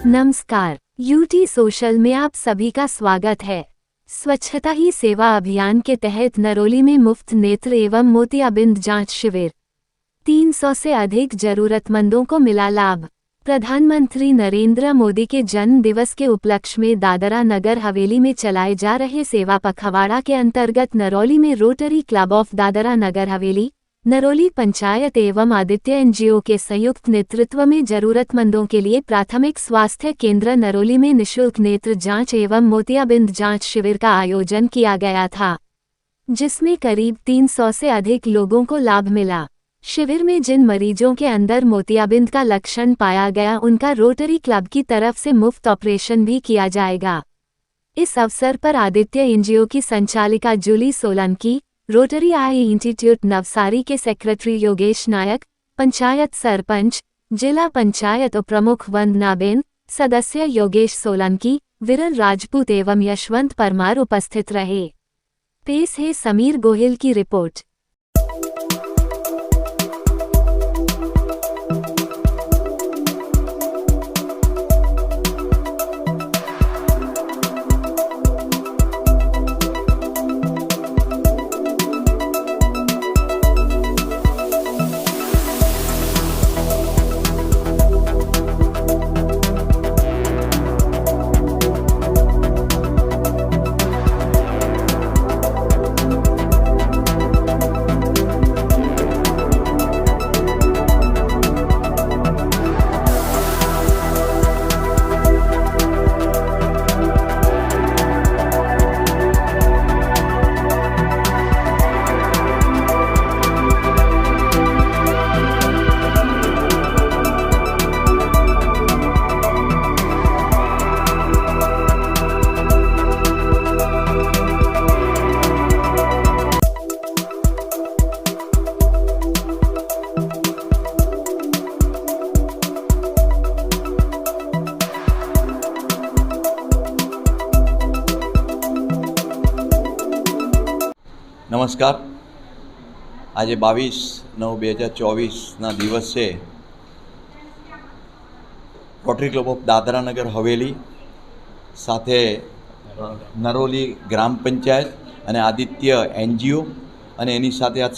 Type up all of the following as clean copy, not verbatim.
नमस्कार, UT social में आप सभी का स्वागत है। स्वच्छता ही सेवा अभियान के तहत नरोली में मुफ्त नेत्र एवं मोतियाबिंद जांच शिविर, 300 से अधिक जरूरतमंदों को मिला लाभ। प्रधानमंत्री नरेंद्र मोदी के जन्म दिवस के उपलक्ष्य में दादरा नगर हवेली में चलाए जा रहे सेवा पखवाड़ा के अंतर्गत नरौली में rotary club of Dadra Nagar Haveli, Narauli panchayat एवं आदित्य एनजीओ के संयुक्त नेतृत्व में जरूरतमंदों के लिए प्राथमिक स्वास्थ्य केंद्र नरौली में निःशुल्क नेत्र जांच एवं मोतियाबिंद जांच शिविर का आयोजन किया गया था, जिसमें करीब 300 से अधिक लोगों को लाभ मिला। शिविर में जिन मरीजों के अंदर मोतियाबिंद का लक्षण पाया गया, उनका रोटरी क्लब की तरफ से मुफ्त ऑपरेशन भी किया जाएगा। इस अवसर पर आदित्य एनजीओ की संचालिका जूली सोलंकी, रोटरी आई इंस्टीट्यूट नवसारी के सेक्रेटरी योगेश नायक, पंचायत सरपंच, जिला पंचायत उपप्रमुख वंदनाबेन, सदस्य योगेश सोलंकी, विरल राजपूत एवं यशवंत परमार उपस्थित रहे। पेश है समीर गोहिल की रिपोर्ट। નમસ્કાર, આજે 22/9/2024 દિવસ છે। Rotary club of Dadra Nagar Haveli સાથે નરોલી ગ્રામ પંચાયત અને આદિત્ય એનજીઓ અને એની સાથે આ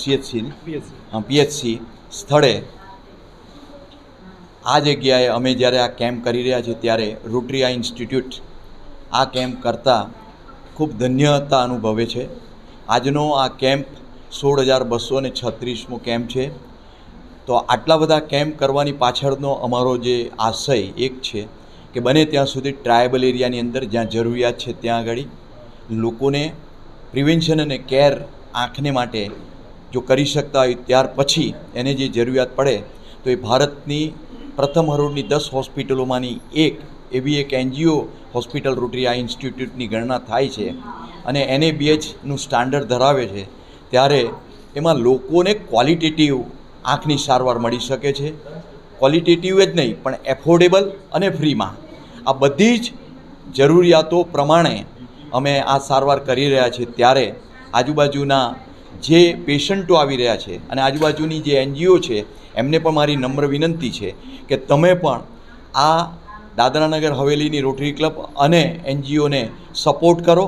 પીએચસી સ્થળે આ જગ્યાએ અમે જ્યારે આ કેમ્પ કરી રહ્યા છીએ ત્યારે રોટરી આઈ ઇન્સ્ટિટ્યૂટ આ કેમ્પ કરતાં ખૂબ ધન્યતા અનુભવે છે। આજનો આ કેમ્પ 16,236મો કેમ્પ છે। તો આટલા બધા કેમ્પ કરવાની પાછળનો અમારો જે આશય એક છે કે બને ત્યાં સુધી ટ્રાયબલ એરિયાની અંદર જ્યાં જરૂરિયાત છે ત્યાં આગળ લોકોને પ્રિવેન્શન અને કેર આંખને માટે જો કરી શકતા હોય ત્યાર પછી એને જે જરૂરિયાત પડે તો એ ભારતની પ્રથમ હરોળની 10 હોસ્પિટલોમાંની એવી એક એનજીઓ હોસ્પિટલ રોટરી આઈ ઇન્સ્ટિટ્યૂટની ગણના થાય છે અને NABHનું સ્ટાન્ડર્ડ ધરાવે છે। ત્યારે એમાં લોકોને ક્વોલિટેટિવ આંખની સારવાર મળી શકે છે। ક્વોલિટેટિવ જ નહીં પણ એફોર્ડેબલ અને ફ્રીમાં આ બધી જ જરૂરિયાતો પ્રમાણે અમે આ સારવાર કરી રહ્યા છીએ। ત્યારે આજુબાજુના જે પેશન્ટો આવી રહ્યા છે અને આજુબાજુની જે એનજીઓ છે એમને પણ મારી નમ્ર વિનંતી છે કે તમે પણ આ દાદરાનગર હવેલીની રોટરી ક્લબ અને એનજીઓને સપોર્ટ કરો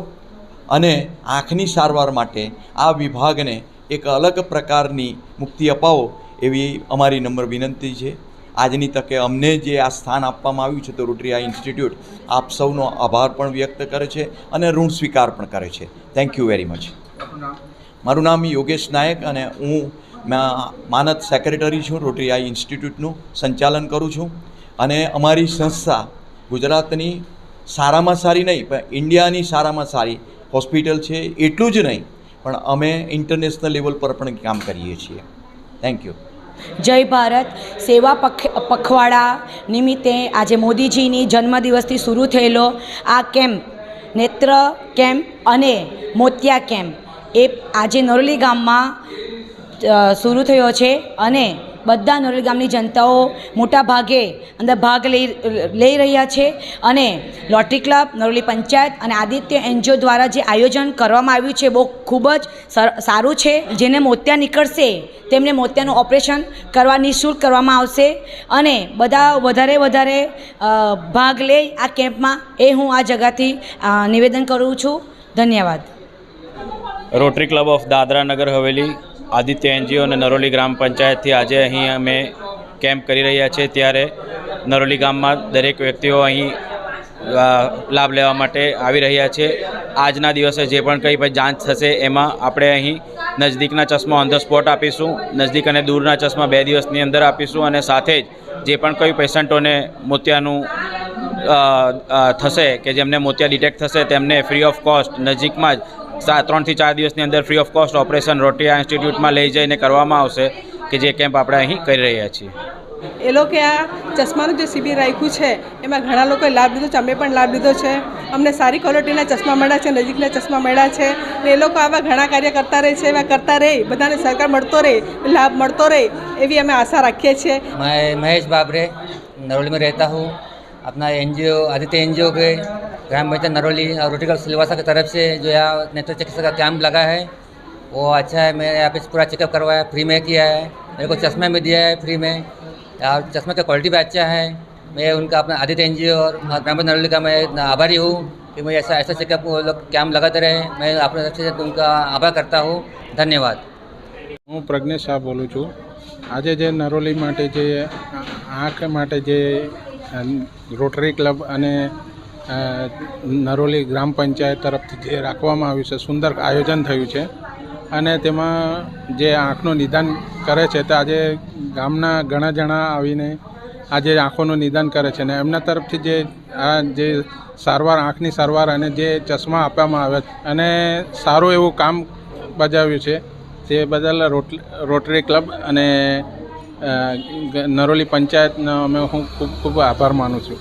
અને આંખની સારવાર માટે આ વિભાગને એક અલગ પ્રકારની મુક્તિ અપાવો એવી અમારી નમ્ર વિનંતી છે। આજની તકે અમને જે આ સ્થાન આપવામાં આવ્યું છે તો રોટરી આઈ ઇન્સ્ટિટ્યૂટ આપ સૌનો આભાર પણ વ્યક્ત કરે છે અને ઋણ સ્વીકાર પણ કરે છે। Thank you very much. મારું નામ યોગેશ નાયક અને હું માનદ સેક્રેટરી છું। રોટરી આઈ ઇન્સ્ટિટ્યૂટનું સંચાલન કરું છું અને અમારી સંસ્થા ગુજરાતની સારામાં સારી નહીં પણ ઇન્ડિયાની સારામાં સારી હોસ્પિટલ છે। એટલું જ નહીં પણ અમે ઇન્ટરનેશનલ લેવલ પર પણ કામ કરીએ છીએ। Thank you. જય ભારત। સેવા પખવાડા નિમિત્તે આજે મોદીજીની જન્મદિવસથી શરૂ થયેલો આ કેમ્પ, નેત્ર કેમ્પ અને મોતિયા કેમ્પ એ આજે નરોલી ગામમાં શરૂ થયો છે અને બધા નરોલી ગામની જનતાઓ મોટા ભાગે અંદર ભાગ લઈ રહ્યા છે અને લોટરી ક્લબ, નરોલી પંચાયત અને આદિત્ય એનજીઓ દ્વારા જે આયોજન કરવામાં આવ્યું છે બહુ ખૂબ જ સારું છે. જેને મોતિયા નીકળશે તેમને મોતિયાનું ઓપરેશન કરવા નિઃશુલ્ક કરવામાં આવશે અને બધા વધારે ભાગ લે આ કેમ્પમાં એ હું આ જગાથી નિવેદન કરું છું. ધન્યવાદ. Rotary club of Dadra Nagar Haveli, Aditya NGO અને નરોલી ગ્રામ પંચાયતથી આજે અહીં અમે કેમ્પ કરી રહ્યા છીએ. ત્યારે નરોલી ગામમાં દરેક વ્યક્તિઓ અહીં લાભ લેવા માટે આવી રહ્યા છે. આજના દિવસે જે પણ કંઈ જાંચ થશે એમાં આપણે અહીં નજદીકના ચશ્મા ઓન ધ સ્પોટ આપીશું, નજદીક અને દૂરના ચશ્મા 2 દિવસની અંદર આપીશું અને સાથે જ જે પણ કોઈ પેશન્ટોને મોતિયાનું થશે કે જેમને મોતિયા ડિટેક્ટ થશે તેમને ફ્રી ઓફ કોસ્ટ નજીકમાં જ 3 થી 4 દિવસની અંદર ફ્રી ઓફ કોસ્ટ ઓપરેશન રોટિયા ઇન્સ્ટિટ્યૂટમાં લઈ જઈને કરવામાં આવશે કે જે કેમ્પ આપણે અહીં કરી રહ્યા છીએ. એ લોકો આ ચશ્માનું જે શિબિર રાખ્યું છે એમાં ઘણા લોકોએ લાભ લીધો છે, અમે પણ લાભ લીધો છે. અમને સારી ક્વોલિટીના ચશ્મા મળ્યા છે, નજીકના ચશ્મા મળ્યા છે ને એ લોકો આવા ઘણા કાર્ય કરતા રહે છે, એવા કરતા રહે, બધાને સહકાર મળતો રહે, લાભ મળતો રહે એવી અમે આશા રાખીએ છીએ. मैं महेश बाबरे नरोली में रहता हूँ. अपना एनजीओ आदित्य एनजीओ के ग्राम पंचायत नरोली और रोटी क्लब सिलवासा की तरफ से जो यहाँ नेत्र चिकित्सा का कैंप लगा है वो अच्छा है. मैंने यहाँ पे पूरा चेकअप करवाया, फ्री में किया है. मेरे को चश्मा भी दिया है फ्री में और चश्मे का क्वालिटी भी अच्छा है. मैं उनका अपना आदित्य एनजीओ और ग्राम पंचायत नरोली का मैं आभारी हूँ कि मुझे ऐसा चेकअप वो लोग कैंप लगाते रहे. मैं अपने तरफ से उनका आभार करता हूँ. धन्यवाद. હું પ્રજ્ઞેશ શાહ બોલું છું. આજે જે નરોલી માટે જે આંખ માટે જે રોટરી ક્લબ અને નરોલી ગ્રામ પંચાયત તરફથી જે રાખવામાં આવ્યું છે, સુંદર આયોજન થયું છે અને તેમાં જે આંખનું નિદાન કરે છે તો આજે ગામના ઘણા જણા આવીને આજે આંખોનું નિદાન કરે છે ને એમના તરફથી જે આ જે સારવાર, આંખની સારવાર અને જે ચશ્મા આપવામાં આવે અને સારું એવું કામ બજાવ્યું છે તે બદલ રોટરી ક્લબ અને નરોલી પંચાયતનો હું ખૂબ આભાર માનું છું.